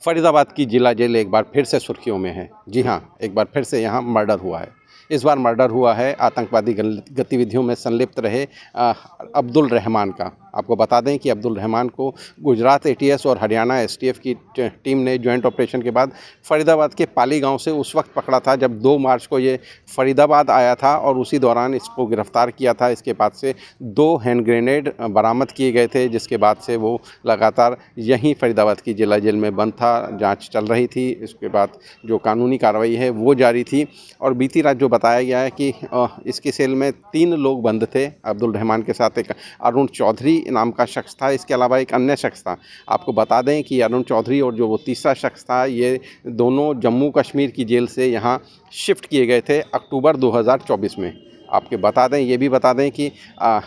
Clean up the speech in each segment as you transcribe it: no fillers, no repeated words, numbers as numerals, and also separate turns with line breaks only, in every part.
फरीदाबाद की जिला जेल एक बार फिर से सुर्खियों में है। जी हाँ, एक बार फिर से यहाँ मर्डर हुआ है। इस बार मर्डर हुआ है आतंकवादी गतिविधियों में संलिप्त रहे अब्दुल रहमान का। आपको बता दें कि अब्दुल रहमान को गुजरात एटीएस और हरियाणा एसटीएफ की टीम ने जॉइंट ऑपरेशन के बाद फरीदाबाद के पाली गांव से उस वक्त पकड़ा था जब 2 मार्च को ये फरीदाबाद आया था और उसी दौरान इसको गिरफ्तार किया था। इसके बाद से 2 हैंड ग्रेनेड बरामद किए गए थे, जिसके बाद से वो लगातार यहीं फरीदाबाद की जिला जेल में बंद था। जांच चल रही थी, इसके बाद जो कानूनी कार्रवाई है वो जारी थी। और बीती रात जो बताया गया है कि इसकी सेल में 3 लोग बंद थे। अब्दुल रहमान के साथ एक अरुण चौधरी नाम का शख्स था, इसके अलावा एक अन्य शख्स था। आपको बता दें कि अरुण चौधरी और जो वो तीसरा शख्स था, ये दोनों जम्मू कश्मीर की जेल से यहाँ शिफ्ट किए गए थे अक्टूबर 2024 में। आपके बता दें, ये भी बता दें कि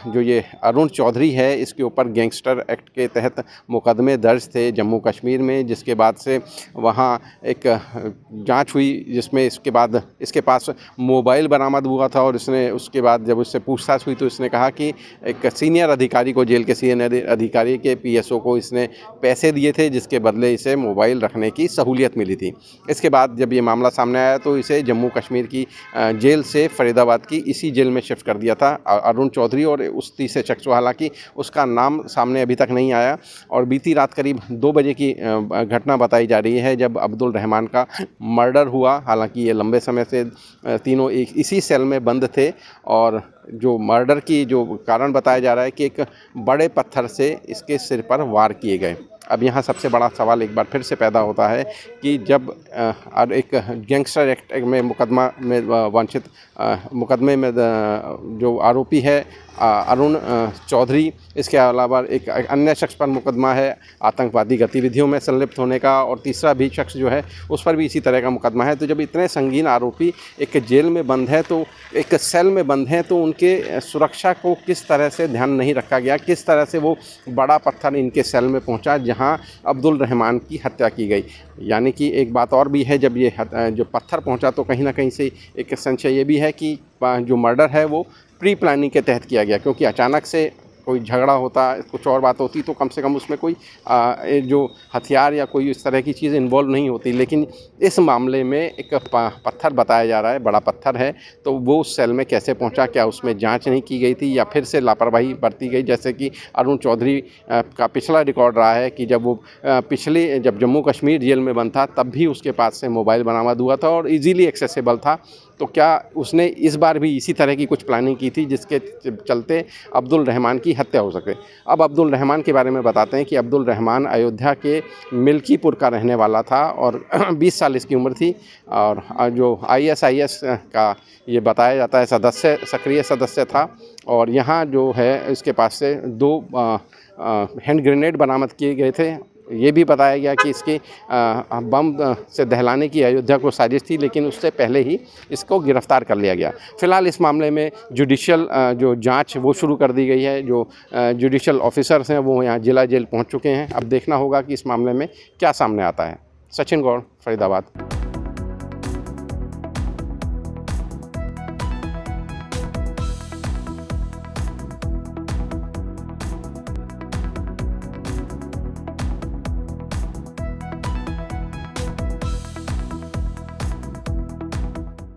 जो ये अरुण चौधरी है, इसके ऊपर गैंगस्टर एक्ट के तहत मुकदमे दर्ज थे जम्मू कश्मीर में, जिसके बाद से वहाँ एक जांच हुई जिसमें इसके बाद इसके पास मोबाइल बरामद हुआ था। और इसने उसके बाद जब उससे पूछताछ हुई तो इसने कहा कि एक सीनियर अधिकारी को, जेल के सीनियर अधिकारी के पीएसओ को इसने पैसे दिए थे, जिसके बदले इसे मोबाइल रखने की सहूलियत मिली थी। इसके बाद जब ये मामला सामने आया तो इसे जम्मू कश्मीर की जेल से फरीदाबाद की इसी जेल में शिफ्ट कर दिया था अरुण चौधरी और उस तीसरे शख्स को। हालांकि उसका नाम सामने अभी तक नहीं आया। और बीती रात करीब 2 बजे की घटना बताई जा रही है जब अब्दुल रहमान का मर्डर हुआ। हालांकि ये लंबे समय से तीनों इसी सेल में बंद थे। और जो मर्डर की जो कारण बताया जा रहा है कि एक बड़े पत्थर से इसके सिर पर वार किए गए। अब यहाँ सबसे बड़ा सवाल एक बार फिर से पैदा होता है कि जब एक गैंगस्टर एक्ट में मुकदमा में वांछित मुकदमे में जो आरोपी है अरुण चौधरी, इसके अलावा एक अन्य शख्स पर मुकदमा है आतंकवादी गतिविधियों में संलिप्त होने का, और तीसरा भी शख्स जो है उस पर भी इसी तरह का मुकदमा है। तो जब इतने संगीन आरोपी एक जेल में बंद है, तो एक सेल में बंद हैं, तो उनके सुरक्षा को किस तरह से ध्यान नहीं रखा गया, किस तरह से वो बड़ा पत्थर इनके सेल में पहुंचा जहां अब्दुल रहमान की हत्या की गई। यानी कि एक बात और भी है, जब ये जो पत्थर पहुंचा तो कहीं ना कहीं से एक संशय ये भी है कि जो मर्डर है वो प्री प्लानिंग के तहत किया गया, क्योंकि अचानक से कोई झगड़ा होता, कुछ और बात होती तो कम से कम उसमें कोई जो हथियार या कोई इस तरह की चीज़ इन्वॉल्व नहीं होती। लेकिन इस मामले में एक पत्थर बताया जा रहा है, बड़ा पत्थर है, तो वो उस सेल में कैसे पहुंचा, क्या उसमें जांच नहीं की गई थी या फिर से लापरवाही बरती गई। जैसे कि अरुण चौधरी का पिछला रिकॉर्ड रहा है कि जब वो जब जम्मू कश्मीर जेल में बंद था तब भी उसके पास से मोबाइल बरामद हुआ था और ईजीली एक्सेसिबल था। तो क्या उसने इस बार भी इसी तरह की कुछ प्लानिंग की थी जिसके चलते अब्दुल रहमान की हत्या हो सके। अब अब्दुल रहमान के बारे में बताते हैं कि अब्दुल रहमान अयोध्या के मिल्कीपुर का रहने वाला था और 20 साल इसकी उम्र थी। और जो ISIS का ये बताया जाता है सक्रिय सदस्य था। और यहाँ जो है इसके पास से 2 हैंड ग्रेनेड बरामद किए गए थे। ये भी बताया गया कि इसकी बम से दहलाने की अयोध्या को साजिश थी, लेकिन उससे पहले ही इसको गिरफ्तार कर लिया गया। फिलहाल इस मामले में जुडिशियल जो जांच वो शुरू कर दी गई है। जो जुडिशियल ऑफिसर्स हैं वो यहाँ जिला जेल पहुँच चुके हैं। अब देखना होगा कि इस मामले में क्या सामने आता है। सचिन गौड़, फरीदाबाद।